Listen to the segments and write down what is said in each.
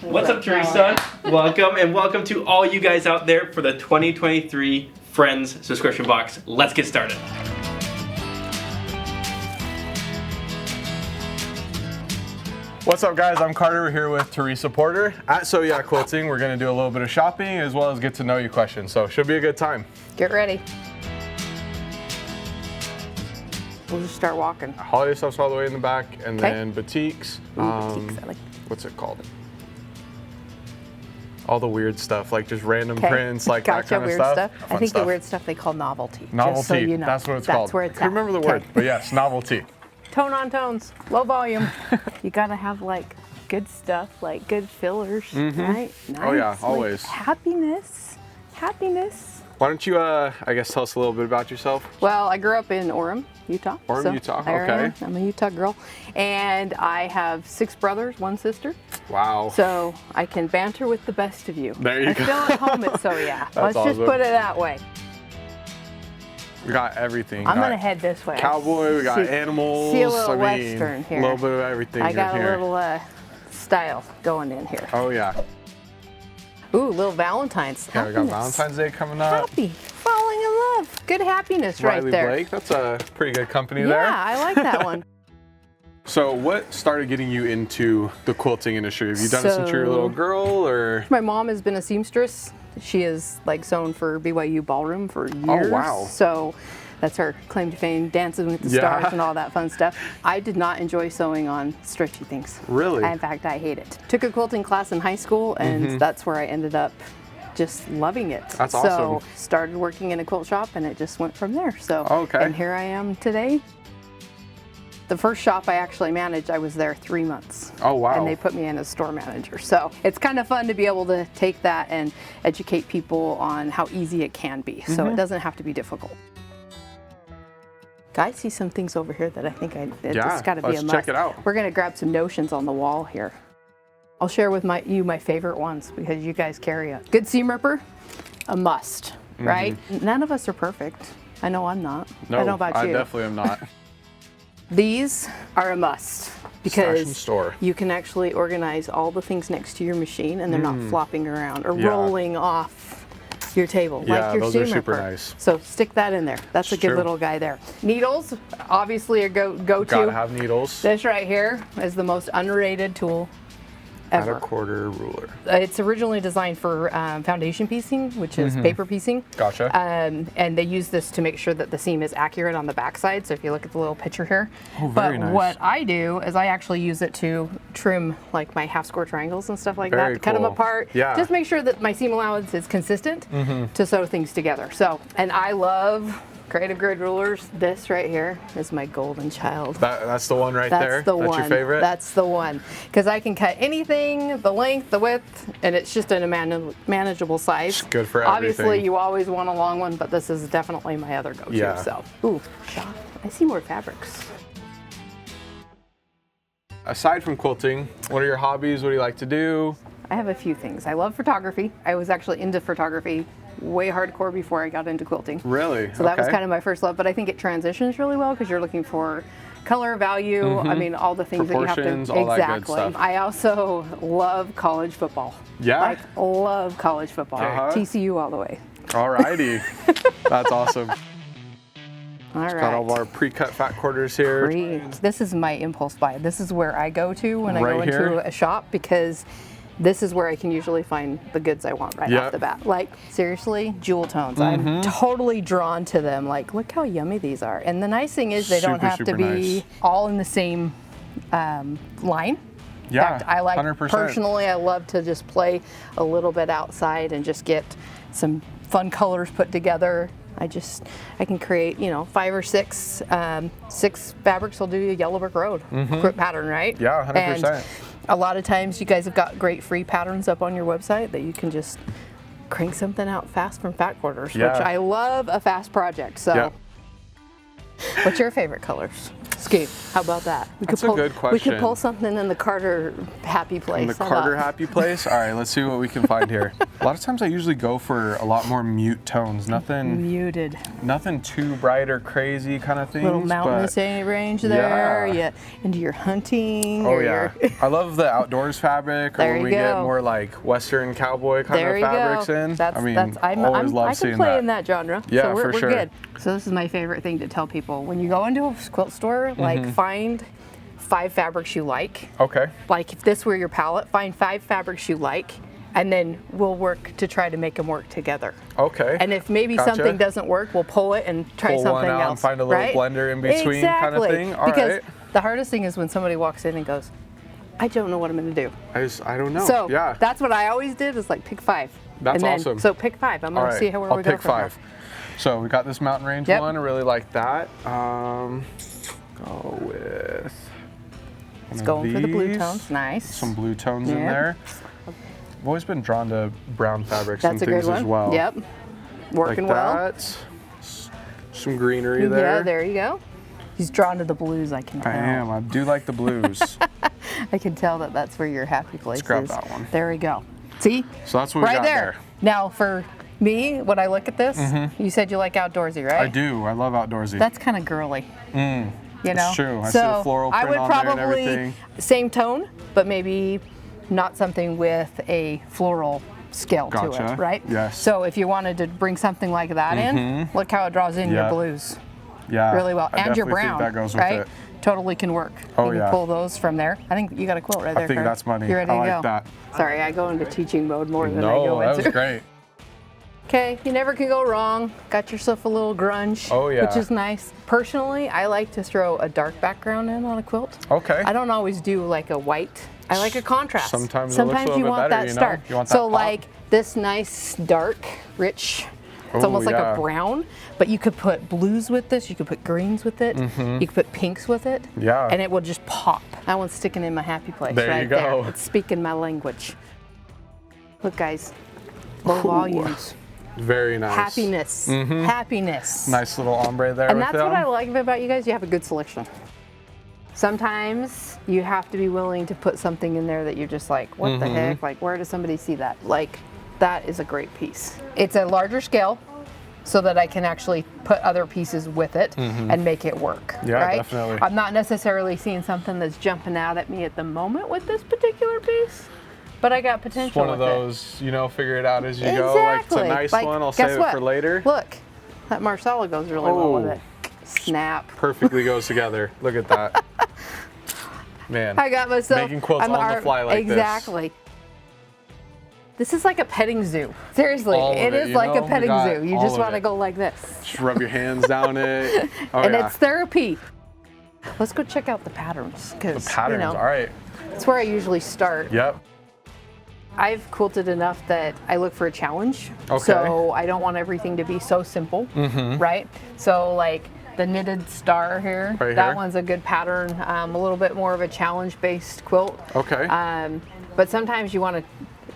What's up, Teresa? Welcome, and welcome to all you guys out there for the 2023 Friends subscription box. Let's get started. What's up, guys? I'm Kartor. We're here with Teresa Porter at So Yeah Quilting. We're going to do a little bit of shopping as well as get to know you questions. So should be a good time. Get ready. We'll just start walking. Holiday stuff's all the way in the back, and then batiks. Batiks, I like. What's it called? All the weird stuff, like just random prints, like that kind of weird stuff. I think the weird stuff they call novelty. Novelty, just so you know. That's what it's That's called. Where it's I can't remember the word, but yes, novelty. Tone on tones, low volume. You gotta have like good stuff, like good fillers, right? Nice. Oh yeah, always. Like, happiness. Why don't you, I guess, tell us a little bit about yourself? Well, I grew up in Orem, Utah. Utah, there I okay. am. I'm a Utah girl. And I have 6 brothers, 1 sister. Wow. So I can banter with the best of you. There you I go. feel at home at So Yeah. Let's awesome. just put it that way. We got everything. I'm gonna head this way. Cowboy, we got animals. See a little Western here. A little bit of everything I got here. a little style going in here. Oh yeah. Ooh, little Valentine's. Yeah, we got Valentine's Day coming up. Happy, falling in love. Good happiness Riley right there. Blake, that's a pretty good company yeah, there. Yeah, I like that one. So what started getting you into the quilting industry? Have you done it since you were a little girl, or? My mom has been a seamstress. She is like sewn for BYU Ballroom for years. Oh, wow. So that's her claim to fame, Dancing with the Stars and all that fun stuff. I did not enjoy sewing on stretchy things. Really? In fact, I hate it. Took a quilting class in high school, and that's where I ended up just loving it. That's awesome. awesome. So started working in a quilt shop, and it just went from there. So and here I am today. The first shop I actually managed, I was there 3 months. Oh, wow. And they put me in as store manager. So it's kind of fun to be able to take that and educate people on how easy it can be. So it doesn't have to be difficult. I see some things over here that I think it's got to be a must. Let's check it out. We're going to grab some notions on the wall here. I'll share with you my favorite ones because you guys carry a good seam ripper, a must, right? None of us are perfect. I know I'm not. No, I don't know about you. I definitely am not. These are a must because store. You can actually organize all the things next to your machine and they're not flopping around or rolling off your table like your those seam are super ripper. nice. So stick that in there. That's a good little guy there. Needles, obviously a go-to. Gotta have needles. This right here is the most underrated tool ever. Add a quarter ruler. It's originally designed for foundation piecing, which is paper piecing. Gotcha. And they use this to make sure that the seam is accurate on the backside. So if you look at the little picture here. Oh, very nice. What I do is I actually use it to trim like my half square triangles and stuff like that. Cut them apart. Yeah. Just make sure that my seam allowance is consistent to sew things together. So, and I love Creative Grid rulers. This right here is my golden child. That's the one right there? That's the one. That's your favorite? That's the one. Because I can cut anything, the length, the width, and it's just in a manageable size. It's good for everything. Obviously, you always want a long one, but this is definitely my other go-to. Yeah. So, ooh, shop. I see more fabrics. Aside from quilting, what are your hobbies? What do you like to do? I have a few things. I love photography. I was actually into photography way hardcore before I got into quilting. Really? So that was kind of my first love, but I think it transitions really well because you're looking for color, value, I mean, all the things that you have to, all that good stuff. I also love college football. Yeah? Like, love college football. TCU all the way. Alrighty. That's awesome. All right. Got all of our pre-cut fat quarters here. This is my impulse buy. This is where I go to when I go into a shop because this is where I can usually find the goods I want right off the bat. Like, seriously, jewel tones. I'm totally drawn to them. Like, look how yummy these are. And the nice thing is they don't have to be all in the same line. Yeah, in fact, I like 100%. Personally, I love to just play a little bit outside and just get some fun colors put together. I can create, 5 or 6 fabrics will do a yellow brick road pattern, right? Yeah, 100%. And a lot of times you guys have got great free patterns up on your website that you can just crank something out fast from fat quarters, which I love a fast project. So What's your favorite colors? Scheme. How about that? That's a good question. We could pull something in the Kartor happy place. In the Kartor happy place? All right, let's see what we can find here. A lot of times I usually go for a lot more mute tones. Nothing muted. Nothing too bright or crazy kind of things. Little mountainous range there. Yeah. Into your hunting. Oh yeah. I love the outdoors fabric, or when we get more like Western cowboy kind of fabrics in. I always love seeing that. I can play in that genre. Yeah, so we're for sure. Good. So this is my favorite thing to tell people. When you go into a quilt store, like find 5 fabrics you like. Okay. Like if this were your palette, find 5 fabrics you like, and then we'll work to try to make them work together. Okay. And if maybe something doesn't work, we'll pull it and try something one out else. And find a little blender in between kind of thing. All because right. the hardest thing is when somebody walks in and goes, I don't know what I'm going to do. I don't know. So yeah. That's what I always did, is like pick 5. That's awesome. So pick 5. I'm going to see where we go. I'll pick 5. So we got this mountain range one. I really like that. Go with. It's going for the blue tones. Nice. Some blue tones in there. I've always been drawn to brown fabrics and That's things as well. Yep. Working like well. That. Some greenery there. Yeah, there you go. He's drawn to the blues, I can tell. I am. I do like the blues. I can tell that that's where your happy place is. Let's grab that one. There we go. See? So that's what we got there. Now for me, when I look at this, you said you like outdoorsy, right? I do. I love outdoorsy. That's kind of girly. You know? It's true. I see the floral print on there and everything. Same tone, but maybe not something with a floral scale to it, right? Yes. So if you wanted to bring something like that in, look how it draws in your blues. Yeah. Really well. And your brown, think that goes with right? it. Totally can work. Oh, you can pull those from there. I think you got a quilt right there. I think that's money. You ready to go? That. Sorry, I go into teaching mode more than I go No, into. that was great. Okay, you never can go wrong. Got yourself a little grunge, which is nice. Personally, I like to throw a dark background in on a quilt. Okay. I don't always do like a white. I like a contrast. Sometimes it looks a little you bit want better, that stark. You want that so pop. like this nice dark, rich. It's almost like a brown, but you could put blues with this. You could put greens with it. You could put pinks with it. Yeah. And it will just pop. That one's sticking in my happy place there right you go. there. It's speaking my language. Look, guys, low volumes. Very nice. Happiness. Happiness. Nice little ombre there. And that's what I like about you guys. You have a good selection. Sometimes you have to be willing to put something in there that you're just like, what the heck? Like, where does somebody see that? Like, that is a great piece. It's a larger scale so that I can actually put other pieces with it and make it work. Yeah, right? definitely. I'm not necessarily seeing something that's jumping out at me at the moment with this particular piece, but I got potential. It's one of those, you know, figure it out as you go. Exactly. Like, it's a nice one. I'll save it for later. Look, that marsala goes really well with it. Snap. Perfectly goes together. Look at that. Man. I got myself. Making quilts on the fly like this. Exactly. This is like a petting zoo. Seriously, it is like a petting zoo. You just want to go like this. Just rub your hands down it. And it's therapy. Let's go check out the patterns. The patterns, all right. That's where I usually start. Yep. I've quilted enough that I look for a challenge. Okay. So I don't want everything to be so simple, right? So like the knitted star here, that one's a good pattern. A little bit more of a challenge-based quilt. Okay. But sometimes you want an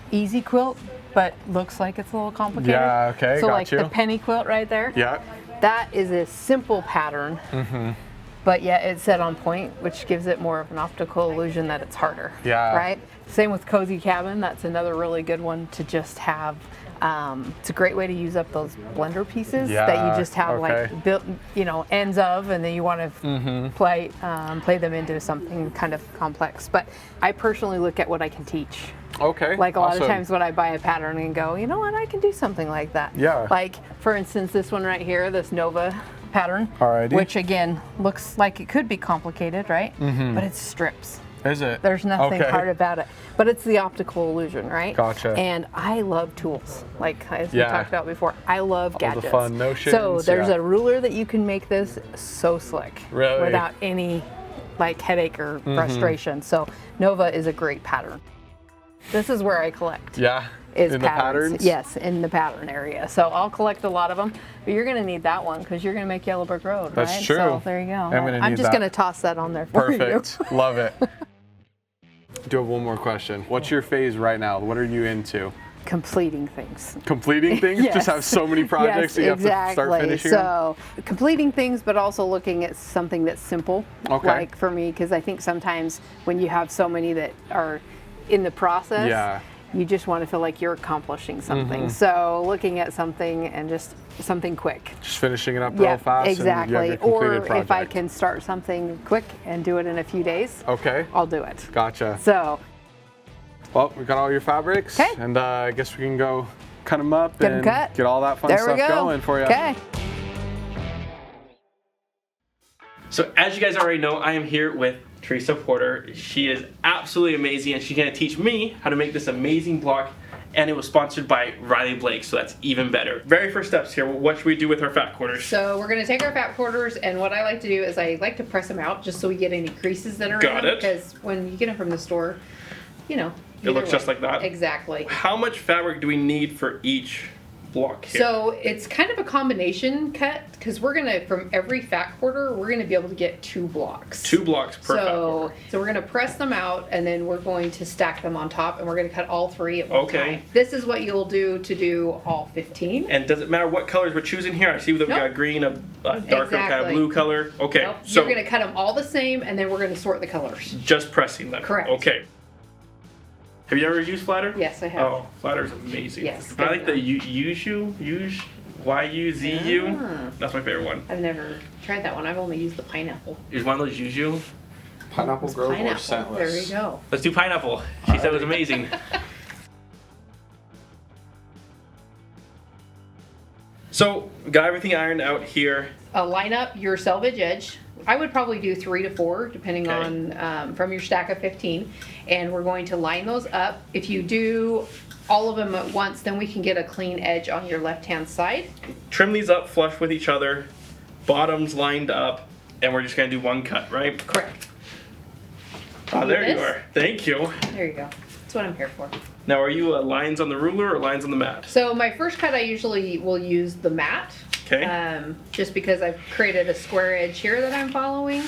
easy quilt, but looks like it's a little complicated. Yeah, okay, so like the penny quilt right there. Yeah. That is a simple pattern. But yet it's set on point, which gives it more of an optical illusion that it's harder. Yeah. Right? Same with Cozy Cabin. That's another really good one to just have. It's a great way to use up those blender pieces that you just have like built, you know, ends of, and then you want to play them into something kind of complex. But I personally look at what I can teach. Okay. Like a lot of times when I buy a pattern and go, you know what, I can do something like that. Yeah. Like for instance, this one right here, this Nova pattern, Alrighty. which again looks like it could be complicated, right? But it's strips. Is it? There's nothing hard about it, but it's the optical illusion, right? Gotcha. And I love tools, like as we talked about before. I love gadgets. All the fun notions. So there's a ruler that you can make this so slick, really, without any like headache or frustration. So Nova is a great pattern. This is where I collect. Yeah. Is in patterns. The patterns? Yes, in the pattern area. So I'll collect a lot of them, but you're going to need that one because you're going to make Yellow Brick Road, That's right? true. So there you go. I'm just going to toss that on there for you. Perfect. Love it. Do have one more question. What's your phase right now? What are you into? completing things. Completing things? Yes. Just have so many projects that you have to start finishing them? So completing things, but also looking at something that's simple. Okay. Like for me, because I think sometimes when you have so many that are in the process, you just want to feel like you're accomplishing something. So looking at something and just something quick. Just finishing it up real fast. Exactly. And you have your completed project. If I can start something quick and do it in a few days, I'll do it. Gotcha. So. Well, we got all your fabrics. Okay. And I guess we can go cut them up Get and them cut. get all that fun stuff going for you. Okay. So as you guys already know, I am here with Teresa Porter. She is absolutely amazing, and she's going to teach me how to make this amazing block, and it was sponsored by Riley Blake, so that's even better. Very first steps here, what should we do with our fat quarters? So we're going to take our fat quarters, and what I like to do is I like to press them out just so we get any creases that are in them. Because when you get them from the store, you know, it looks just like that? Exactly. How much fabric do we need for each block here? So it's kind of a combination cut, because we're going to, from every fat quarter, we're going to be able to get 2 blocks. 2 blocks per fat quarter. So we're going to press them out, and then we're going to stack them on top, and we're going to cut all 3 at one time. This is what you'll do to do all 15. And does it matter what colors we're choosing here? I see that we got green, a darker kind of blue color. Okay. Nope. So you're going to cut them all the same, and then we're going to sort the colors. Just pressing them. Correct. Okay. Have you ever used flatter? Yes, I have. Oh, flatter's amazing. Yes. I like the YuZu. That's my favorite one. I've never tried that one. I've only used the pineapple. Is one of those YuZu? Pineapple Grove or scentless? There you go. Let's do pineapple. She said it was amazing. So, got everything ironed out here. Line up your selvage edge. I would probably do 3 to 4, depending on from your stack of 15. And we're going to line those up. If you do all of them at once, then we can get a clean edge on your left-hand side. Trim these up flush with each other, bottoms lined up, and we're just going to do one cut, right? Correct. There you are. Thank you. There you go. That's what I'm here for. Now, are you lines on the ruler or lines on the mat? So my first cut, I usually will use the mat. Okay. Just because I've created a square edge here that I'm following,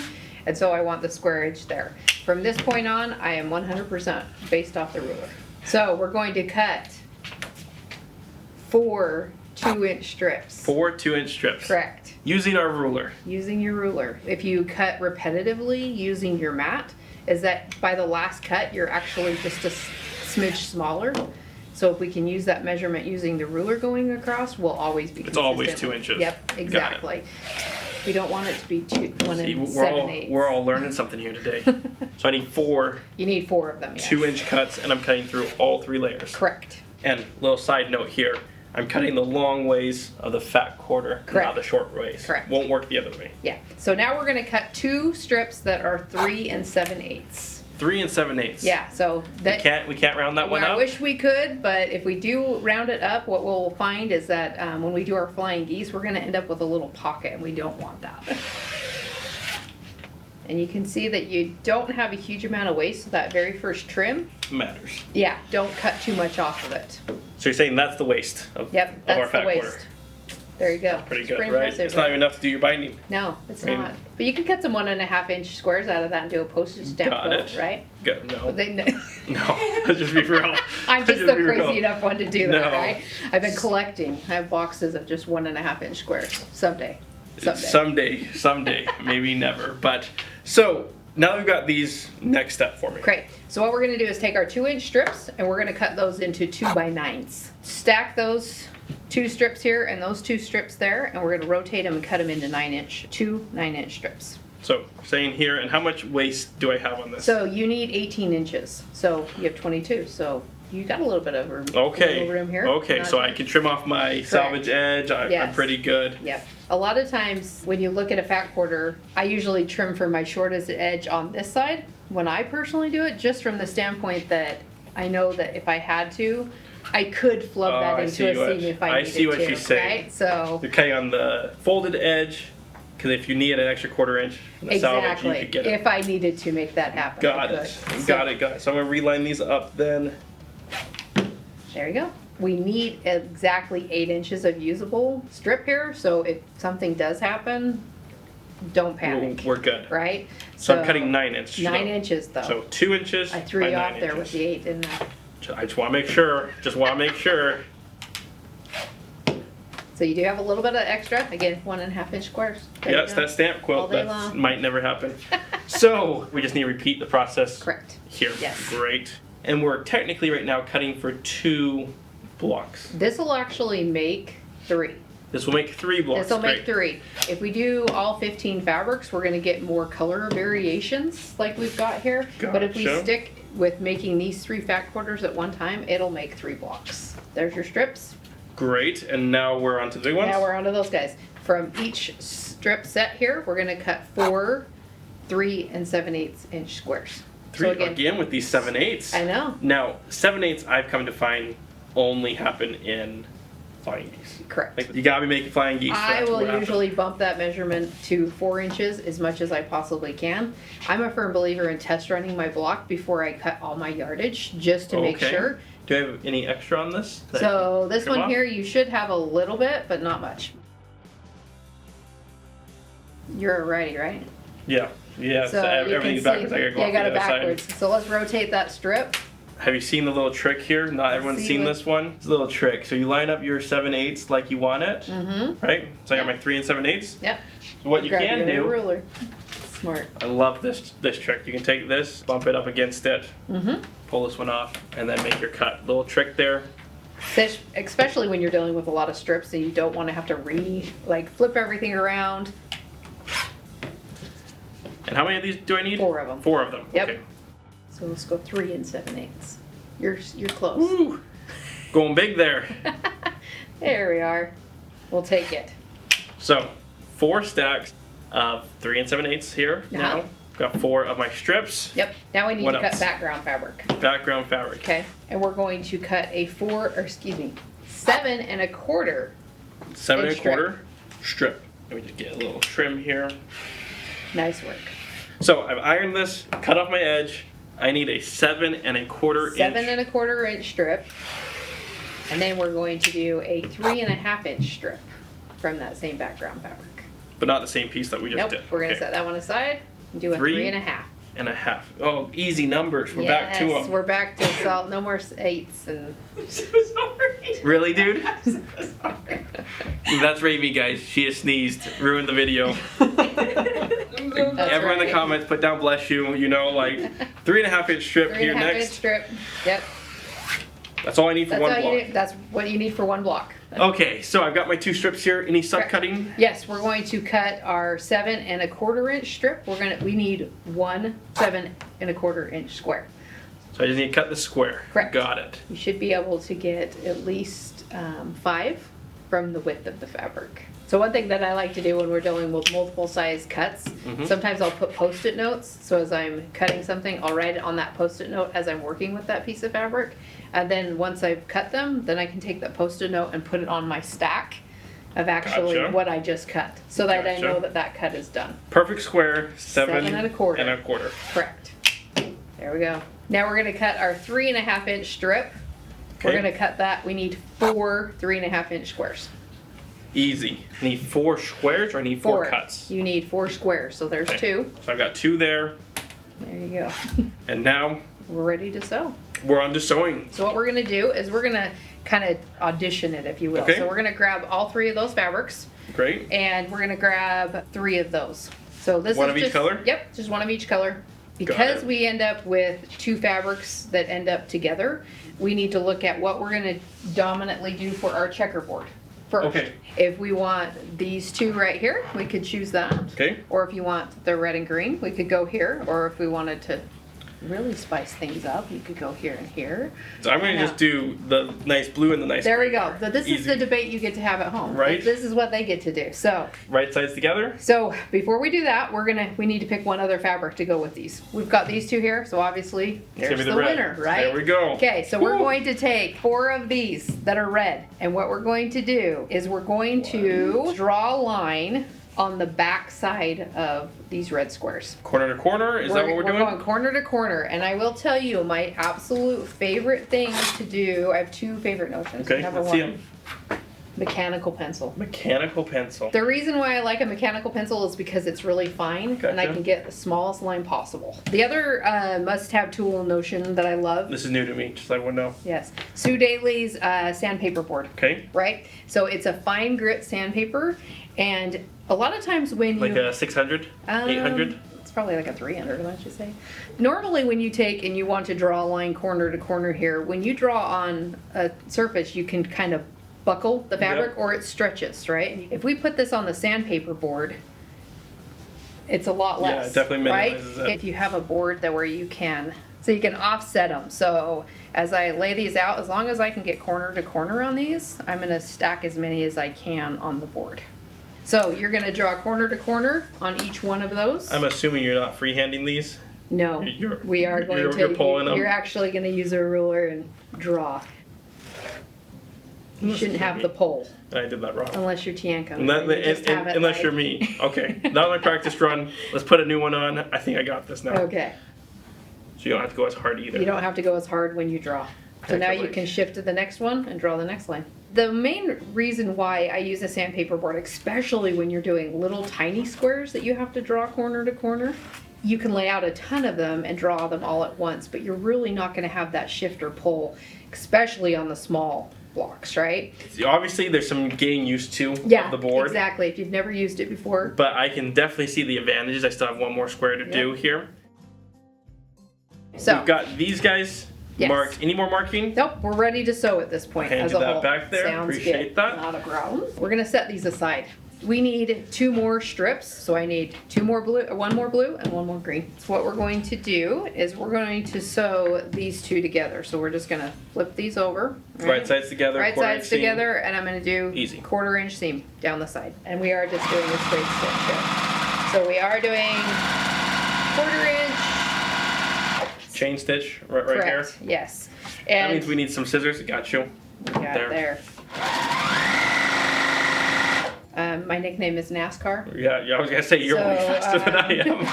and so I want the square edge there. From this point on, I am 100% based off the ruler. So we're going to cut 4 2-inch strips. 4 2-inch strips. Correct. Using our ruler. Using your ruler. If you cut repetitively using your mat, is that by the last cut, you're actually just a smidge smaller. So if we can use that measurement using the ruler going across, we'll always be consistent. It's always 2 inches. Yep, exactly. We don't want it to be 1 7/8. We're all learning something here today. So I need 4. You need 4 of them, yes. 2-inch cuts, and I'm cutting through all 3 layers. Correct. And little side note here, I'm cutting the long ways of the fat quarter, not the short ways. Correct. Won't work the other way. Yeah. So now we're going to cut 2 strips that are 3 7/8. 3 7/8. Yeah. So that we can't round that one up. I wish we could, but if we do round it up, what we'll find is that when we do our flying geese, we're going to end up with a little pocket, and we don't want that. And you can see that you don't have a huge amount of waste, so that very first trim matters. Yeah, don't cut too much off of it. So you're saying that's the waste of, yep, of that's our fat the waste. quarter. There you go. Pretty good, right? It's not even enough to do your binding. No, it's not. But you can cut some 1.5-inch squares out of that and do a postage stamp quilt, right? No. No. Let's just be real. I'm just the crazy enough one to do that, right? I've been collecting. I have boxes of just 1.5-inch squares. Someday. Maybe never. But so now we've got these. Next step for me. Great. So what we're going to do is take our 2-inch strips and we're going to cut those into 2x9s. Stack those 2 strips here and those 2 strips there, and we're going to rotate them and cut them into 2 9-inch strips. So saying here, and how much waste do I have on this? So you need 18 inches. So you have 22. So you got a little bit of room. Okay. A little room here. Okay. So I can trim off my salvage edge. I'm pretty good. Yep. A lot of times when you look at a fat quarter, I usually trim for my shortest edge on this side. When I personally do it, just from the standpoint that I know that if I had to, I could flub that into a seam if I needed to. I see what she's saying. Right? So you're cutting on the folded edge, because if you need an extra 1/4 inch in the salvage, you could get it. If I needed to make that happen. Got it. Got it. So I'm going to reline these up then. There you go. We need exactly 8 inches of usable strip here, so if something does happen, don't panic. We're good. Right? So I'm cutting 9 inches. 9 inches though. So 2 inches. I threw you off there with the 8, didn't I? I just want to make sure. Just want to make sure. So you do have a little bit of extra. Again, 1.5 inch squares. Yes, that stamp quilt. That might never happen. So we just need to repeat the process. Correct. Here. Yes. Great. And we're technically right now cutting for 2 blocks. This will actually make 3. This will make 3 blocks. This will make 3. If we do all 15 fabrics, we're going to get more color variations like we've got here. Gotcha. But if we stick with making these 3 fat quarters at one time, it'll make 3 blocks. There's your strips. Great. And now we're on to the big ones? Now we're on to those guys. From each strip set here, we're going to cut 4 3 7/8 inch squares. 3 So again with these 7/8. I know. Now, 7/8 I've come to find only happen in flying geese. Correct. Like, you gotta be making flying geese. I will What usually happens. bump that measurement to 4 inches as much as I possibly can. I'm a firm believer in test running my block before I cut all my yardage, just to make sure. Do I have any extra on this? So this come one off? here, you should have a little bit, but not much. You're righty, right? Yeah. Yeah. So you everything's can backwards. see, I gotta go yeah, off got the it other backwards. side. So let's rotate that strip. Have you seen the little trick here? Not everyone's seen this one. It's a little trick. So you line up your 7/8 like you want it, right? So I got my 3 7/8. Yep. So what you Grab can your do, ruler. Smart. I love this trick. You can take this, bump it up against it, pull this one off, and then make your cut. Little trick there. Especially when you're dealing with a lot of strips and you don't want to have to flip everything around. And how many of these do I need? 4 of them. 4 of them. Yep. Okay. So let's go 3 7/8. You're close. Woo! Going big there. There we are. We'll take it. So 4 stacks of 3 7/8 here. Now got 4 of my strips. Yep. Now we need What to cut else? background fabric. Background fabric. Okay. And we're going to cut a 7 1/4. 7 Inch 1/4 strip. Let me just get a little trim here. Nice work. So I've ironed this, cut off my edge. I need a 7 1/4 7 inch. 1/4 inch strip. And then we're going to do a 3 1/2 inch strip from that same background fabric. But not the same piece that we just Nope. did. We're going to Okay. set that one aside and do a 3 3 1/2. 1/2. Oh, easy numbers. We're Yes, back to them. we're back to salt. No more 8s and. So sorry. Really, dude? That's Raymie, guys. She has sneezed. Ruined the video. Everyone in the right. comments, put down bless you. You know, like 3 1/2 inch strip 3 here 1/2 inch next. strip. Yep. That's all I need for That's one all block. you need. That's what you need for one block. Okay, so I've got my 2 strips here. Any subcutting? Yes, we're going to cut our 7 1/4 inch strip. We need 1 7 1/4 inch square. So I just need to cut the square. Correct. Got it. You should be able to get at least 5 from the width of the fabric. So one thing that I like to do when we're dealing with multiple size cuts, sometimes I'll put Post-it notes. So as I'm cutting something, I'll write it on that Post-it note as I'm working with that piece of fabric. And then once I've cut them, then I can take that Post-it note and put it on my stack of actually Gotcha. what I just cut. So that I Gotcha. know that that cut is done. Perfect square, 7 7 1/4. 1/4. Correct. There we go. Now we're going to cut our 3 1/2 inch strip. We're Okay. going to cut that. We need 4 3 1/2 inch squares. Easy. I need 4 squares or I need 4 cuts? You need 4 squares. So there's Okay. 2. So I've got 2 there. There you go. And now We're ready to sew. we're on to sewing. So what we're going to do is we're going to kind of audition it, if you will. Okay. So we're going to grab all 3 of those fabrics Great. and we're going to grab 3 of those. So this One is of each just, color? Yep, just one of each color. Because it. we end up with 2 fabrics that end up together, we need to look at what we're going to dominantly do for our checkerboard first. Okay. If we want these 2 right here, we could choose that. Okay. Or if you want the red and green, we could go here. Or if we wanted to really spice things up, you could go here and here. So I'm going to Yeah. just do the nice blue and the nice There we green go. here. So this is Easy. the debate you get to have at home. Right. This is what they get to do. So Right sides together. before we do that, we need to pick one other fabric to go with these. We've got these 2 here, so obviously Give there's me the red. winner, right? There we go. Okay, so we're Woo. going to take 4 of these that are red, and what we're going to do is we're going to draw a line on the back side of these red squares. Corner to corner. Is that what we're doing? We're going corner to corner, and I will tell you my absolute favorite thing to do. I have 2 favorite notions. Okay. Number Let's see one, 'em. mechanical pencil. Mechanical pencil. The reason why I like a mechanical pencil is because it's really fine, Gotcha. and I can get the smallest line possible. The other must-have tool in Notion that I love. This is new to me, just so everyone know. Yes. Sue Daly's sandpaper board. Okay. Right? So it's a fine grit sandpaper, and a lot of times when you... Like a 600? 800? It's probably like a 300, I should say. Normally when you take and you want to draw a line corner to corner here, when you draw on a surface, you can kind of buckle the fabric, or it stretches, right? If we put this on the sandpaper board, it's a lot less. Yeah, it definitely minimizes right? it. If you have a board that where you can offset them. So as I lay these out, as long as I can get corner to corner on these, I'm going to stack as many as I can on the board. So you're going to draw corner to corner on each one of those. I'm assuming you're not freehanding these? No, we are going to. You're pulling them? You're actually going to use a ruler and draw. You shouldn't have the pole. I did that wrong. Unless you're Teancum. Unless you're me. Okay. That was my practice run. Let's put a new one on. I think I got this now. Okay. So you don't have to go as hard either. You don't have to go as hard when you draw. So now you can shift to the next one and draw the next line. The main reason why I use a sandpaper board, especially when you're doing little tiny squares that you have to draw corner to corner, you can lay out a ton of them and draw them all at once, but you're really not going to have that shift or pull, especially on the small blocks, right? Obviously, there's some getting used to of the board. Exactly. If you've never used it before. But I can definitely see the advantages. I still have one more square to do here. So we've got these guys marked. Any more marking? Nope, we're ready to sew at this point as a whole. Back there. Sounds Appreciate good. that. Not a problem. We're gonna set these aside. We need 2 more strips, so I need 2 more blue, 1 more blue, and 1 more green. So what we're going to do is we're going to sew these 2 together. So we're just gonna flip these over. Right sides together. Right sides together, and I'm gonna do easy 1/4 inch seam down the side. And we are just doing a straight stitch here. So we are doing 1/4 inch. Chain stitch right here. Yes. And that means we need some scissors. Got you. We got it there. My nickname is NASCAR. Yeah, I was gonna say you're way faster than I am.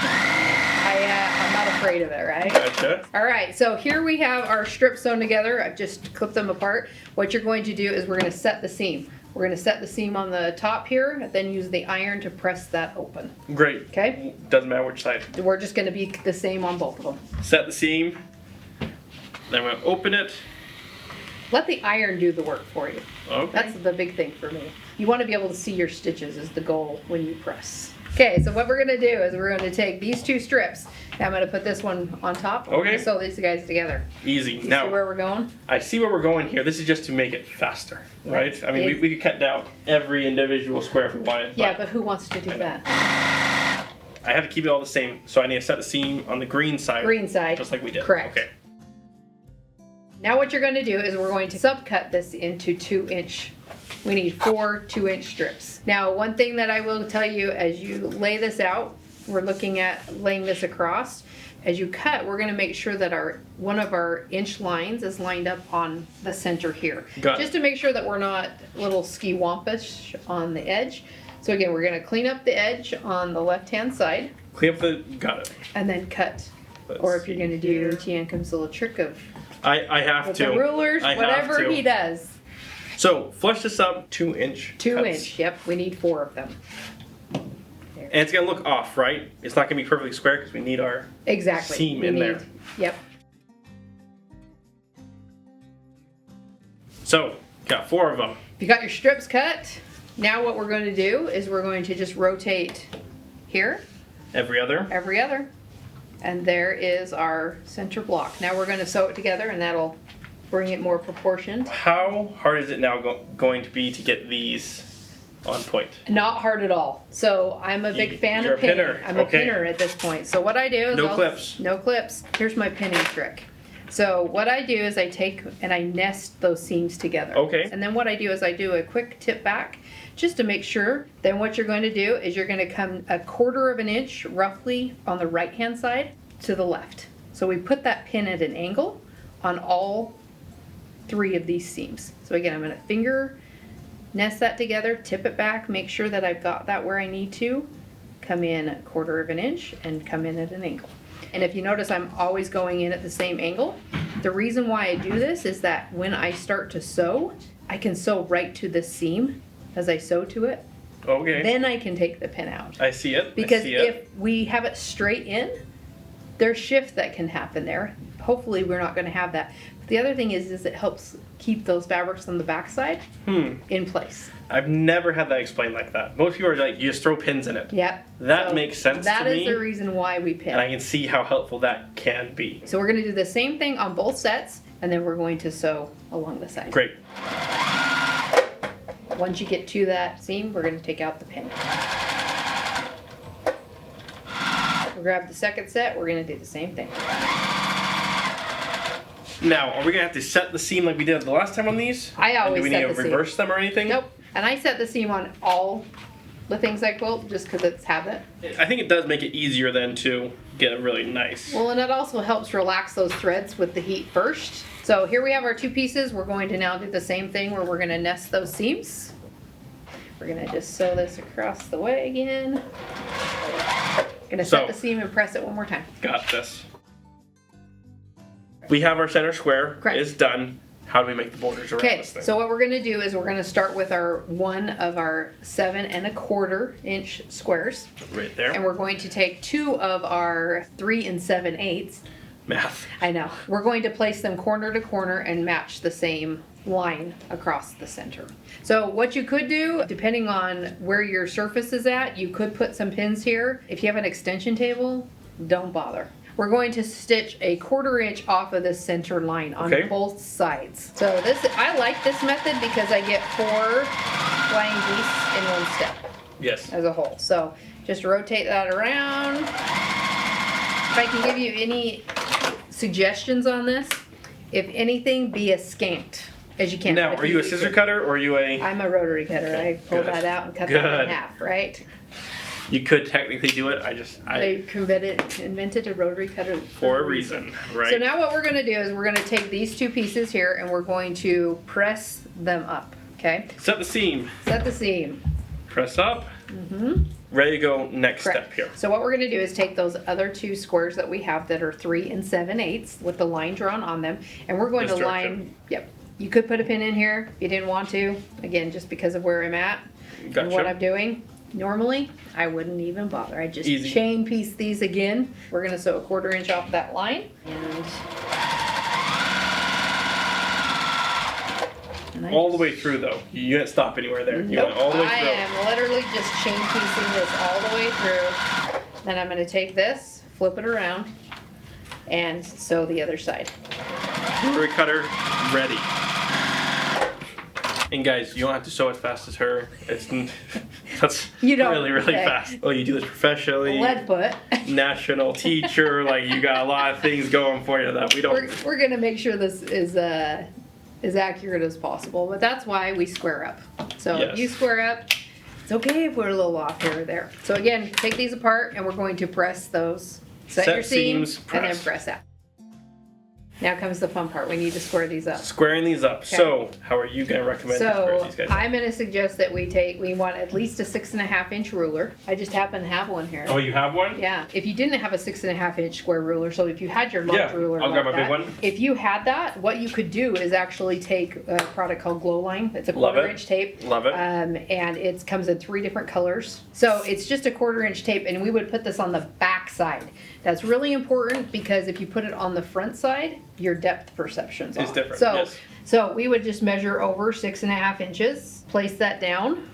I'm not afraid of it, right? Gotcha. All right, so here we have our strips sewn together. I've just clipped them apart. What you're going to do is we're going to set the seam. We're going to set the seam on the top here, and then use the iron to press that open. Great. Okay. Doesn't matter which side. We're just going to be the same on both of them. Set the seam. Then we're going to open it. Let the iron do the work for you. Okay. That's the big thing for me. You want to be able to see your stitches is the goal when you press. Okay, so what we're going to do is we're going to take these 2 strips. I'm going to put this one on top. Okay. And sew these guys together. Easy. You now, see where we're going? I see where we're going here. This is just to make it faster, right? I mean, we could cut down every individual square if we wanted. Yeah, but who wants to do that? I have to keep it all the same, so I need to set the seam on the green side. Green side. Just like we did. Correct. Okay. Now what you're going to do is we're going to subcut this into 2-inch. We need 4 2-inch strips. Now one thing that I will tell you as you lay this out, we're looking at laying this across. As you cut, we're going to make sure that one of our inch lines is lined up on the center here. Got it. Just to make sure that we're not a little ski-wompish on the edge. So again, we're going to clean up the edge on the left-hand side. Clean up the, got it. And then cut. Or if you're going to do Teancum's little trick of I have with to. the rulers, whatever he does. So flush this up 2-inch. 2-inch, yep. We need 4 of them. There. And it's gonna look off, right? It's not gonna be perfectly square because we need our seam in there. Yep. So got 4 of them. You got your strips cut. Now what we're going to do is we're going to just rotate here. Every other. Every other. And there is our center block. Now we're going to sew it together, and that'll bring it more proportioned. How hard is it now going to be to get these on point? Not hard at all. So I'm a big fan You're of pinning. a pinner. I'm a pinner at this point. So what I do is no clips. No clips. Here's my pinning trick. So what I do is I take and I nest those seams together. Okay. And then what I do is I do a quick tip back just to make sure. Then what you're going to do is you're going to come 1/4 of an inch roughly on the right hand side to the left. So we put that pin at an angle on all 3 of these seams. So again, I'm going to finger nest that together, tip it back, make sure that I've got that where I need to, come in 1/4 of an inch and come in at an angle. And if you notice, I'm always going in at the same angle. The reason why I do this is that when I start to sew, I can sew right to the seam as I sew to it. Okay. Then I can take the pin out. I see it. Because I see it. if we have it straight in, there's shift that can happen there. Hopefully we're not going to have that. But the other thing is it helps keep those fabrics on the backside in place. I've never had that explained like that. Most people are like, you just throw pins in it. Yep. That makes sense to me. That is the reason why we pin. And I can see how helpful that can be. So we're going to do the same thing on both sets, and then we're going to sew along the side. Great. Once you get to that seam, we're going to take out the pin. We'll grab the second set, we're going to do the same thing. Now, are we going to have to set the seam like we did the last time on these? I always set the seam. Do we need to reverse them or anything? Nope. And I set the seam on all the things I quilt just because it's habit. I think it does make it easier then to get it really nice. Well, and it also helps relax those threads with the heat first. So here we have our two pieces. We're going to now do the same thing where we're going to nest those seams. We're going to just sew this across the way again. Going to set the seam and press it one more time. Got this. We have our center square. Correct. It's done. How do we make the borders around this thing? So what we're going to do is we're going to start with our one of our 7 1/4 inch squares. Right there. And we're going to take 2 of our 3 7/8. Math. I know. We're going to place them corner to corner and match the same line across the center. So what you could do, depending on where your surface is at, you could put some pins here. If you have an extension table, don't bother. We're going to stitch a 1/4 inch off of this center line on both sides. So this, I like this method because I get 4 flying geese in one step. Yes. As a whole. So just rotate that around. If I can give you any suggestions on this, if anything, be as scant as you can. Now, are you a scissor cutter or are you a... I'm a rotary cutter. I pull that out and cut that in half, right? You could technically do it. I invented a rotary cutter for a reason, right? So now what we're going to do is we're going to take these two pieces here and we're going to press them up, okay? Set the seam. Set the seam. Press up. Ready to go next step here. So what we're going to do is take those other 2 squares that we have that are 3 7/8 with the line drawn on them, and we're going to line, you could put a pin in here if you didn't want to, again, just because of where I'm at and what I'm doing. Normally, I wouldn't even bother. I just chain piece these again. We're going to sew a 1/4 inch off that line. And all the way through though. You didn't stop anywhere there. You went all the way through. I am literally just chain piecing this all the way through. Then I'm going to take this, flip it around, and sew the other side. Rotary cutter ready. And guys, you don't have to sew as fast as her. That's really fast. Oh, you do this professionally. Lead foot. National teacher, like you got a lot of things going for you that we don't. We're gonna make sure this is as accurate as possible, but that's why we square up. So if you square up, it's okay if we're a little off here or there. So again, take these apart and we're going to press those. Set your seams and then press out. Now comes the fun part. We need to square these up. Squaring these up. Okay. So, how are you going to recommend to square these guys up? I'm going to suggest that we want at least a 6 1/2 inch ruler. I just happen to have one here. Oh, you have one? Yeah. If you didn't have a 6 1/2 inch square ruler, so if you had your large ruler, I'll grab my big one. If you had that, what you could do is actually take a product called Glow Line. It's a 1/4 inch tape. Love it. And it comes in 3 different colors. So it's just a 1/4 inch tape, and we would put this on the back side. That's really important because if you put it on the front side, your depth perception's off. It's different. So we would just measure over 6 1/2 inches, place that down,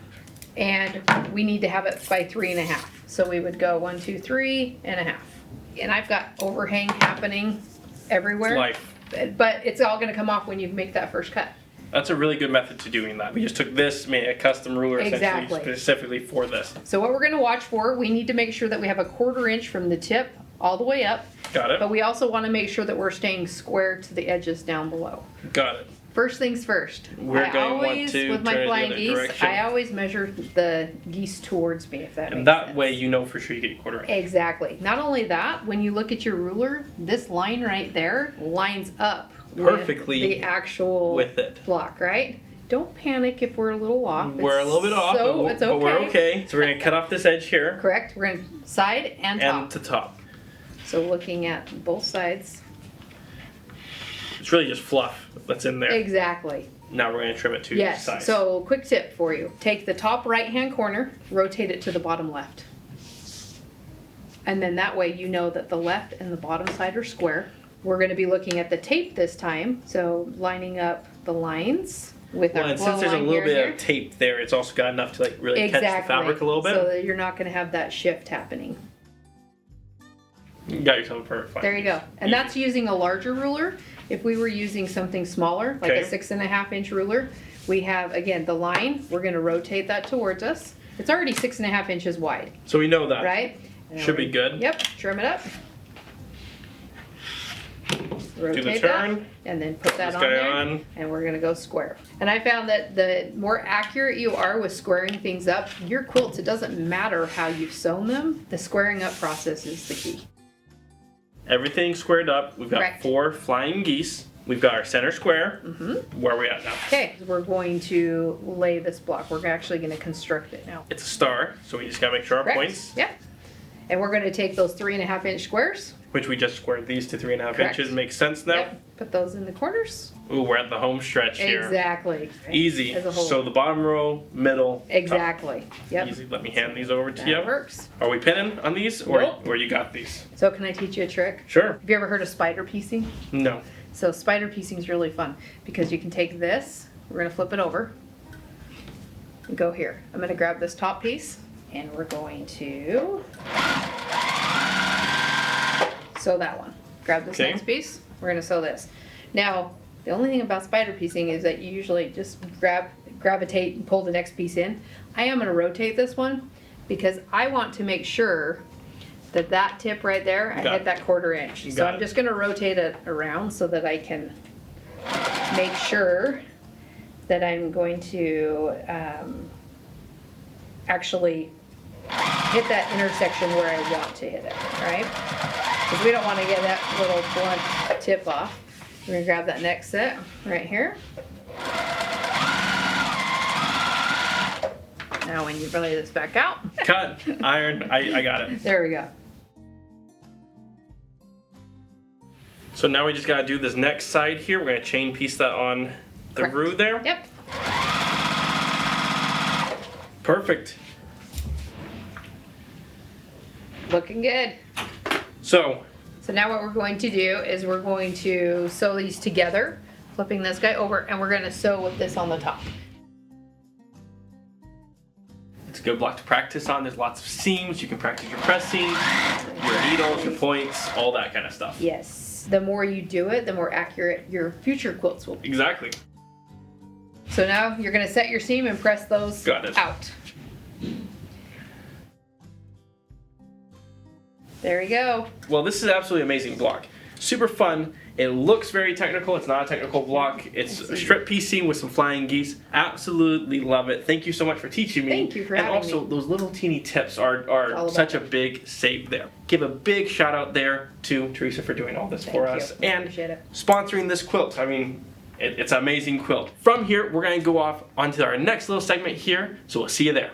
and we need to have it by 3 1/2. So we would go 1, 2, 3 1/2. And I've got overhang happening everywhere. Life. But it's all going to come off when you make that first cut. That's a really good method to doing that. We just took this, made a custom ruler essentially specifically for this. So what we're going to watch for, we need to make sure that we have a 1/4 inch from the tip all the way up. Got it. But we also want to make sure that we're staying square to the edges down below. Got it. First things first. We're going to want to with my turn flying the other geese, direction. I always measure the geese towards me, if that makes sense. And that way you know for sure you get your 1/4 inch. Exactly. Not only that, when you look at your ruler, this line right there lines up perfectly with the actual block, right? Don't panic if we're a little off. We're a little bit off, but we're okay. So we're going to cut off this edge here. Correct. We're going to side and top. And to top. So looking at both sides. It's really just fluff. that's in there. Exactly. Now we're going to trim it to Yes. size. So quick tip for you. Take the top right-hand corner, rotate it to the bottom left. And then that way you know that the left and the bottom side are square. We're going to be looking at the tape this time. So lining up the lines with our and flow since there's a line little here and bit here. of tape there, it's also got enough to like really catch the fabric a little bit. So that you're not going to have that shift happening. You got yourself a perfect There you go. And that's using a larger ruler. If we were using something smaller, like a 6.5 inch ruler, we have, again, the line. We're going to rotate that towards us. It's already 6.5 inches wide. So we know that. Right? Should be good. Yep. Trim it up. Rotate Do the turn. that, and then put that This on guy there, on. and we're going to go square. And I found that the more accurate you are with squaring things up, your quilts, it doesn't matter how you've sewn them, the squaring up process is the key. Everything squared up. We've got Correct. 4 flying geese. We've got our center square. Where are we at now? Okay, we're going to lay this block. We're actually going to construct it now. It's a star, so we just got to make sure our Correct. points, Yep. And we're going to take those 3.5 inch squares. which we just squared these to 3.5 Correct. inches. Makes sense now. Yep. Put those in the corners. Ooh, we're at the home stretch here. Exactly. Easy. As a whole. So the bottom row, middle, Exactly. top. Yep. Easy. Let me hand these over to That you. works. Are we pinning on these, or Nope. or you got these? So can I teach you a trick? Sure. Have you ever heard of spider piecing? No. So spider piecing is really fun because you can take this, we're going to flip it over, and go here. I'm going to grab this top piece, and we're going to sew that one. Grab this Okay. next piece, we're going to sew this. Now, the only thing about spider piecing is that you usually just gravitate and pull the next piece in. I am going to rotate this one because I want to make sure that that tip right there, I Got hit it. that 1/4 inch. You So got I'm it. just going to rotate it around so that I can make sure that I'm going to actually hit that intersection where I want to hit it, right? Because we don't want to get that little blunt tip off. We're going to grab that next set right here. Now when you lay this back out, Cut. Iron. I got it. there we go. So now we just got to do this next side here. We're going to chain piece that on the Correct. roux there. Yep. Perfect. Looking good. So So now what we're going to do is we're going to sew these together, flipping this guy over, and we're going to sew with this on the top. it's a good block to practice on. There's lots of seams. You can practice your pressing, your needles, your points, all that kind of stuff. Yes. The more you do it, the more accurate your future quilts will be. Exactly. So now you're going to set your seam and press those Got it. out. There we go. Well, this is an absolutely amazing block. Super fun. It looks very technical. It's not a technical block. It's a strip piecing with some flying geese. Absolutely love it. Thank you so much for teaching me. Thank you for and having also, me. those little teeny tips are all about such a it. big save there. Give a big shout out there to Teresa for doing all this for Thank us you. and Appreciate it. sponsoring this quilt. I mean, it's an amazing quilt. From here, we're going to go off onto our next little segment here. So we'll see you there.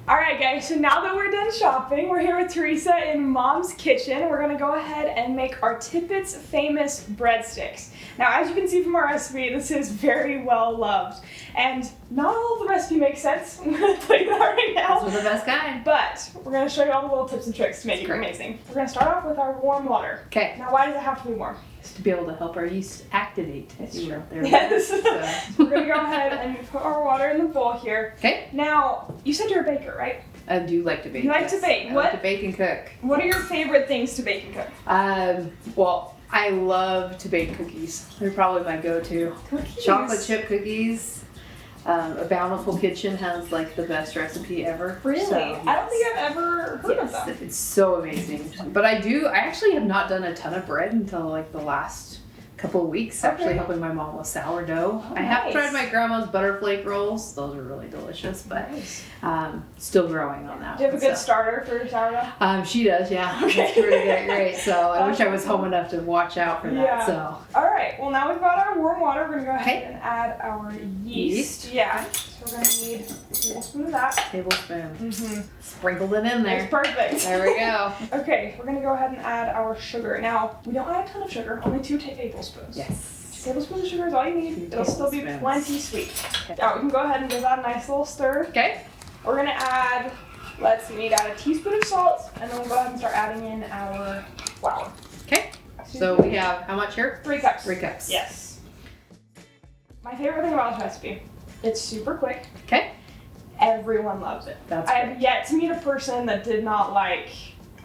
Alright guys, so now that we're done shopping, we're here with Teresa in Mom's kitchen. We're gonna go ahead and make our Tippett's famous breadsticks. Now as you can see from our recipe, this is very well loved. And not all of the recipe makes sense. I'm gonna tell you that right now. Those are the best kind. But we're gonna show you all the little tips and tricks to make it Great. amazing. We're gonna start off with our warm water. Okay. Now why does it have to be warm? To be able to help our yeast activate. It's if you true. will. There we Yes. go. So we're gonna go ahead and put our water in the bowl here. Okay. Now, you said you're a baker, right? I do like to bake. You like to yes. bake. I What? like to bake and cook. What are your favorite things to bake and cook? Well, I love to bake cookies. They're probably my go-to. Cookies. Chocolate chip cookies. A Bountiful Kitchen has like the best recipe ever. Really? So, I don't think I've ever heard of yes, them. it's so amazing. But I actually have not done a ton of bread until like the last couple of weeks, actually Okay. helping my mom with sourdough. Oh, I have nice. tried my grandma's butterflake rolls. Those are really delicious, but Nice. still growing on that. Do you have a one, good so. starter for your sourdough? She does, yeah. Okay. It's really good, great. So I wish I was home enough to watch out for that. Yeah. So All right. Well, now we've got our warm water. We're gonna go ahead Okay. and add our yeast. Yeast. Yeah. So So we're gonna need a tablespoon of that. Tablespoon. Sprinkled it in there. It's perfect. There we go. Okay, we're gonna go ahead and add our sugar. Now, we don't add a ton of sugar, only 2 tablespoons. Yes. 2 tablespoons of sugar is all you need. It'll still be plenty sweet. Okay. Now, we can go ahead and give that a nice little stir. Okay. We're gonna add, we need to add a teaspoon of salt, and then we'll go ahead and start adding in our flour. Okay. So we have how much here? 3 cups. 3 cups. Yes. My favorite thing about this recipe, it's super quick. Okay. Everyone loves it. That's I great. have yet to meet a person that did not like.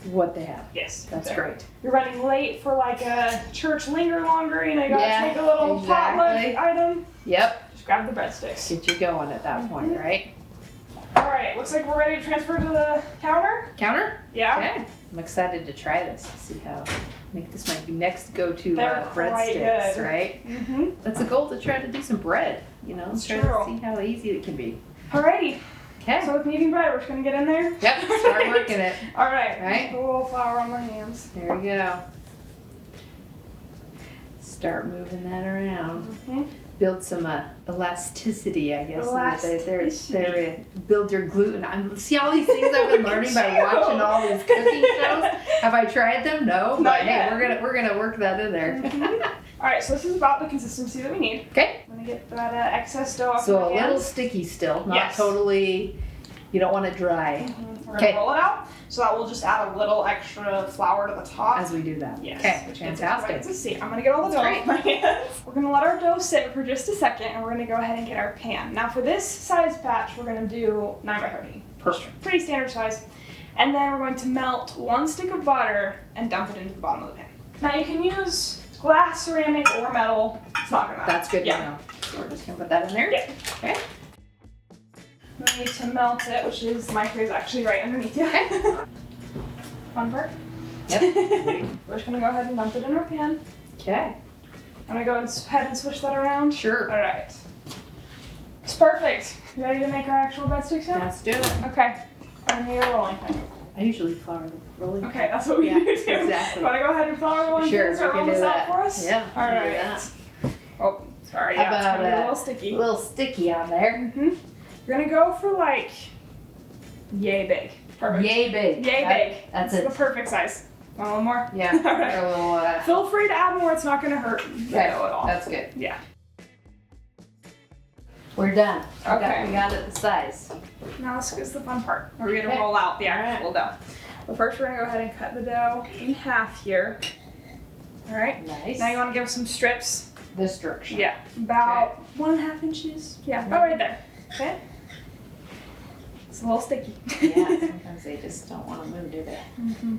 What they have. Yes. That's great. You're running late for like a church linger longer, you know, you gotta make a little potluck item. Yep. Just grab the breadsticks. Get you going at that point, right? Alright, looks like we're ready to transfer to the counter. Counter? Yeah. Okay. I'm excited to try this to see how make this might be next go-to They're quite breadsticks, good. right? Mm-hmm. That's the goal, to try to do some bread, you know, It's try true. to see how easy it can be. Alrighty. Okay. So with kneading bread, we're just gonna get in there. Yep, start working it. Alright. Right. Put a little flour on my hands. There we go. Start moving that around. Mm-hmm. Build some elasticity, I guess. Elasticity. Build your gluten. See all these things I've been learning by watching all these cooking shows. Have I tried them? No. Not But yet. hey, we're gonna work that in there. Alright, so this is about the consistency that we need. Okay. I'm gonna get that excess dough off So my a little hands. sticky still, not Yes. totally. You don't want it dry We're Okay. gonna roll it out, so that we'll just add a little extra flour to the top. as we do that. Yes. Okay. Which gets Fantastic. it right to see. I'm gonna get all the dough That's off my hands. We're gonna let our dough sit for just a second, and we're gonna go ahead and get our pan. Now for this size batch, we're gonna do 9 by 13. Perfect. Pretty standard size. And then we're going to melt 1 stick of butter and dump it into the bottom of the pan. Now you can use glass, ceramic, or metal. It's not gonna matter. That's good Yeah. to know. So we're just gonna put that in there. Yeah. Okay. We need to melt it, which is my tray is actually right underneath you. Okay. Fun part. Yep. We're just gonna go ahead and dump it in our pan. Okay. I'm gonna go ahead and switch that around. Sure. All right. It's perfect. You ready to make our actual breadsticks now? Let's do it. Okay. I'm gonna need a rolling pin. I usually flour the rolling. Okay, that's what we Yeah, do too. exactly. Wanna go ahead and flour the rolling Sure, pin and start we can rolling do this out that. for us? Yeah, All we can do right. that. Oh, sorry. How Yeah, it's about gonna be a little sticky. A little sticky on there. Mm-hmm. We're gonna go for like yay big. Perfect. Yay big. Yay big. That's It's it. the perfect size. Want a little more? Yeah. All right. A little. Feel free to add more. It's not gonna hurt the dough at all. That's good. Yeah. We're done. Okay. We got it the size. Now this is the fun part. We're gonna Okay. roll out the All right. actual dough. But first we're gonna go ahead and cut the dough in half here. All right. Nice. Now you want to give some strips. This direction. Yeah. About 1.5 inches. Yeah. About right there. Okay. It's a little sticky. Yeah. Sometimes they just don't want to move, do they? Mm-hmm.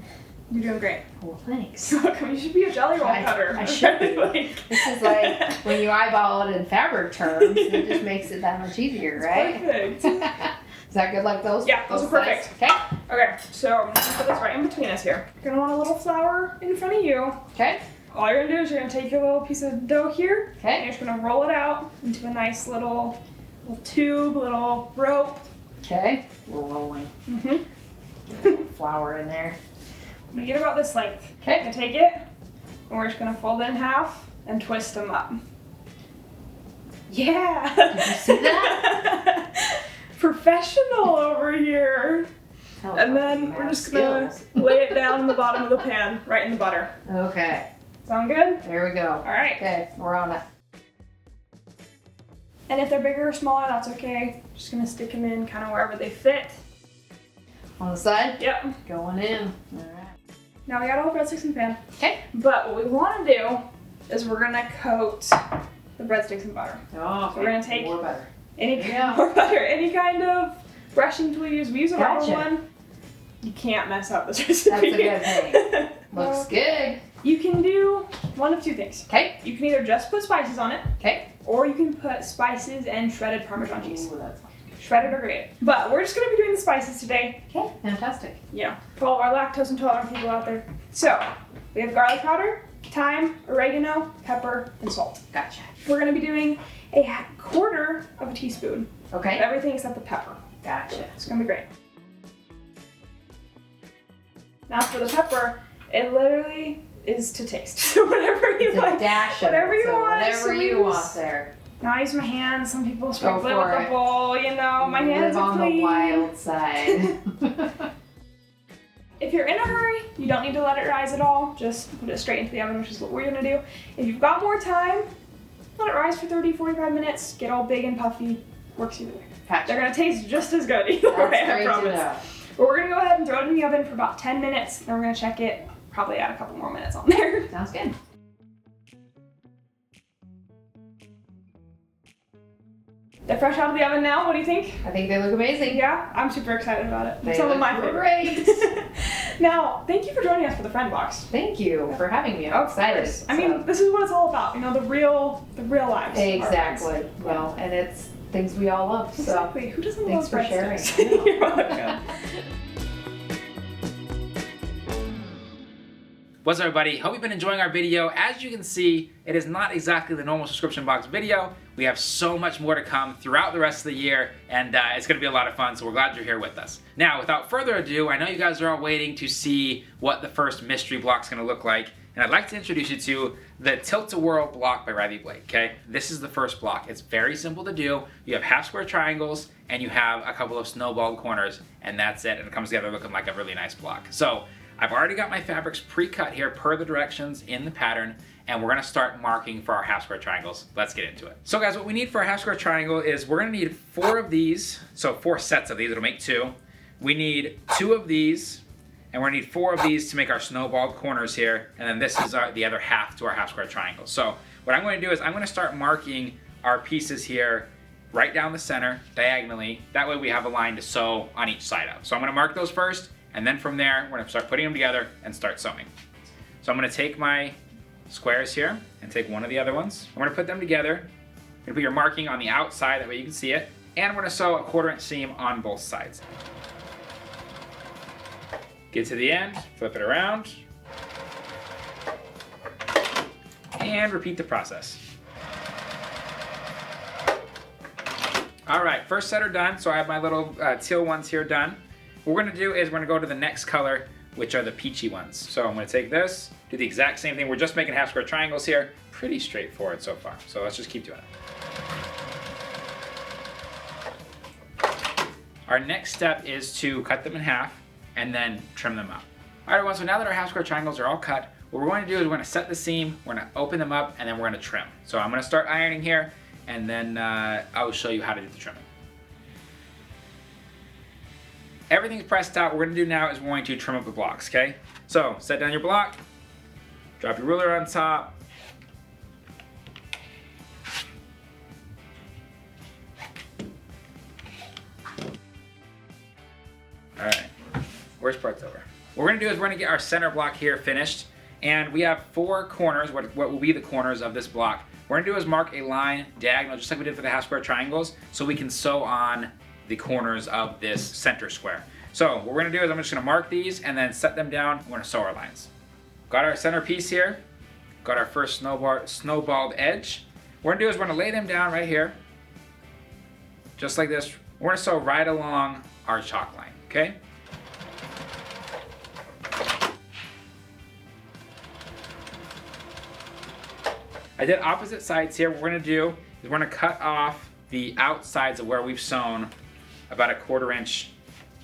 You're doing great. Well, thanks. Welcome. You should be a jelly roll cutter. I should be. Like- This is like when you eyeball it in fabric terms, it just makes it that much easier, right? Perfect. Is that good like those? Yeah, those are perfect. Okay. Okay, so I'm gonna put this right in between us here. You're gonna want a little flour in front of you. Okay. All you're gonna do is you're gonna take your little piece of dough here, and Okay. you're just gonna roll it out into a nice little tube, little rope. Okay. We're rolling. Mm-hmm. Flour in there. I'm gonna get about this length. Okay. I'm gonna take it, and we're just gonna fold it in half and twist them up. Yeah. Did you see that? Professional over here. Tell And us then about we're just skills. gonna lay it down in the bottom of the pan, right in the butter. Okay. Sound good? There we go. All right. Okay. We're on it. And if they're bigger or smaller, that's okay. Just gonna stick them in kind of wherever they fit. On the side. Yep. Going in. All right. Now we got all the breadsticks in the pan. Okay. But what we want to do is we're gonna coat the breadsticks in butter. Oh. So we're gonna take more butter. any Yeah. more butter, any kind of brushing tool you use. We use a rubber Gotcha. one. You can't mess up this recipe. That's a good thing. Looks good. You can do one of two things. Okay. You can either just put spices on it, Okay. or you can put spices and shredded Parmesan cheese. Ooh, that's Shredded or grated. But we're just gonna be doing the spices today. okay. Fantastic. Yeah, for all of our lactose intolerant people out there. So, we have garlic powder, thyme, oregano, pepper, and salt. Gotcha. We're gonna be doing a quarter of a teaspoon of Okay. everything except the pepper. Gotcha. It's gonna be great. Now for the pepper, it literally is to taste. So whatever you It's a like, dash of whatever it, you so want. whatever so we you use want there. Now I use my hands. Some people sprinkle it for with a bowl, you know. My hands Live are on clean. the wild side. If you're in a hurry, you don't need to let it rise at all. Just put it straight into the oven, which is what we're gonna do. If you've got more time, let it rise for 30, 45 minutes. Get all big and puffy. Works either way. Gotcha. They're gonna taste just as good either way, I promise. But we're gonna go ahead and throw it in the oven for about 10 minutes. Then we're gonna check it. Probably add a couple more minutes on there. Sounds good. They're fresh out of the oven now. What do you think? I think they look amazing. Yeah, I'm super excited about it. They Some of look my favorites. great. Now, thank you for joining us for the friend box. Thank you for having me. I'm excited. I mean, this is what it's all about. You know, the real lives. Exactly. Well, and it's things we all love. So Exactly. Who doesn't thanks love for sharing. breadsticks? You're welcome. What's up, everybody? Hope you've been enjoying our video. As you can see, it is not exactly the normal subscription box video. We have so much more to come throughout the rest of the year, and it's going to be a lot of fun, so we're glad you're here with us. Now, without further ado, I know you guys are all waiting to see what the first mystery block is going to look like, and I'd like to introduce you to the Tilt-A-Whirl block by Raymie, okay? This is the first block. It's very simple to do. You have half square triangles, and you have a couple of snowballed corners, and that's it, and it comes together looking like a really nice block. So, I've already got my fabrics pre-cut here per the directions in the pattern, and we're gonna start marking for our half square triangles. Let's get into it. So guys, what we need for a half square triangle is we're gonna need 4 of these, so 4 sets of these, it'll make 2. We need 2 of these, and we're gonna need 4 of these to make our snowballed corners here, and then this is the other half to our half square triangle. So what I'm gonna do is I'm gonna start marking our pieces here right down the center, diagonally. That way we have a line to sew on each side of. So I'm gonna mark those first, and then from there, we're gonna start putting them together and start sewing. So I'm gonna take my squares here and take one of the other ones. I'm gonna put them together. You're gonna put your marking on the outside, that way you can see it. And we're gonna sew a 1/4 inch seam on both sides. Get to the end, flip it around, and repeat the process. All right, first set are done. So I have my little teal ones here done. What we're gonna do is we're gonna go to the next color, which are the peachy ones. So I'm gonna take this, do the exact same thing. We're just making half square triangles here. Pretty straightforward so far. So let's just keep doing it. Our next step is to cut them in half and then trim them up. All right, everyone, so now that our half square triangles are all cut, what we're going to do is we're gonna set the seam, we're gonna open them up, and then we're gonna trim. So I'm gonna start ironing here, and then I will show you how to do the trimming. Everything's pressed out. What we're gonna do now is we're going to trim up the blocks, okay? So set down your block, drop your ruler on top. All right, worst part's over. What we're gonna do is we're gonna get our center block here finished, and we have 4 corners, what will be the corners of this block. What we're gonna do is mark a line diagonal, just like we did for the half square triangles, so we can sew on the corners of this center square. So what we're gonna do is I'm just gonna mark these and then set them down. We're gonna sew our lines. Got our center piece here. Got our first snowballed edge. What we're gonna do is we're gonna lay them down right here, just like this. We're gonna sew right along our chalk line, okay? I did opposite sides here. What we're gonna do is we're gonna cut off the outsides of where we've sewn about a 1/4 inch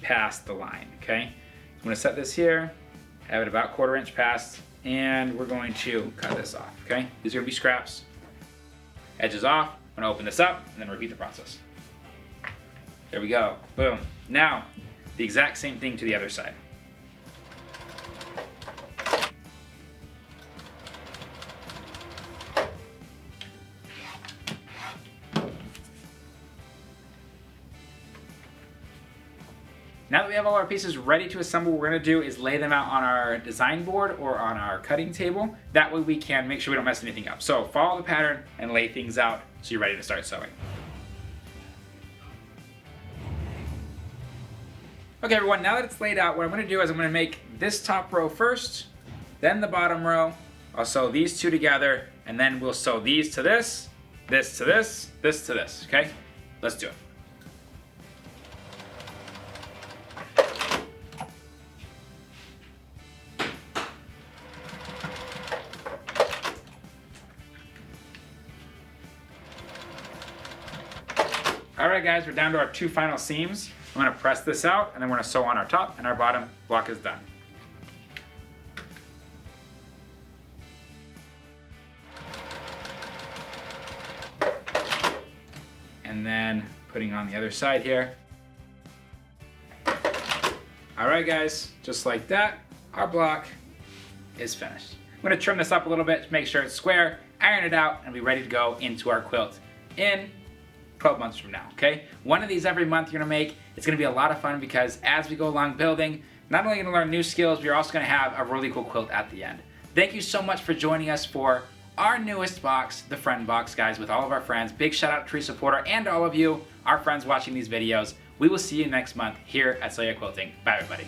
past the line, okay? So I'm gonna set this here, have it about 1/4 inch past, and we're going to cut this off, okay? These are gonna be scraps. Edges off, I'm gonna open this up and then repeat the process. There we go, boom. Now, the exact same thing to the other side. Now that we have all our pieces ready to assemble, what we're gonna do is lay them out on our design board or on our cutting table. That way we can make sure we don't mess anything up. So follow the pattern and lay things out so you're ready to start sewing. Okay everyone, now that it's laid out, what I'm gonna do is I'm gonna make this top row first, then the bottom row. I'll sew these 2 together, and then we'll sew these to this, this to this, this to this, okay? Let's do it. right, guys, we're down to our 2 final seams. I'm gonna press this out, and then we're gonna sew on our top, and our bottom block is done. And then putting on the other side here. All right, guys, just like that, our block is finished. I'm gonna trim this up a little bit to make sure it's square, iron it out, and be ready to go into our quilt in 12 months from now, okay? One of these every month you're gonna make. It's gonna be a lot of fun because as we go along building, not only gonna learn new skills, we're also gonna have a really cool quilt at the end. Thank you so much for joining us for our newest box, the Friend Box, guys, with all of our friends. Big shout out to Teresa Porter and all of you, our friends watching these videos. We will see you next month here at Quilting. Bye, everybody.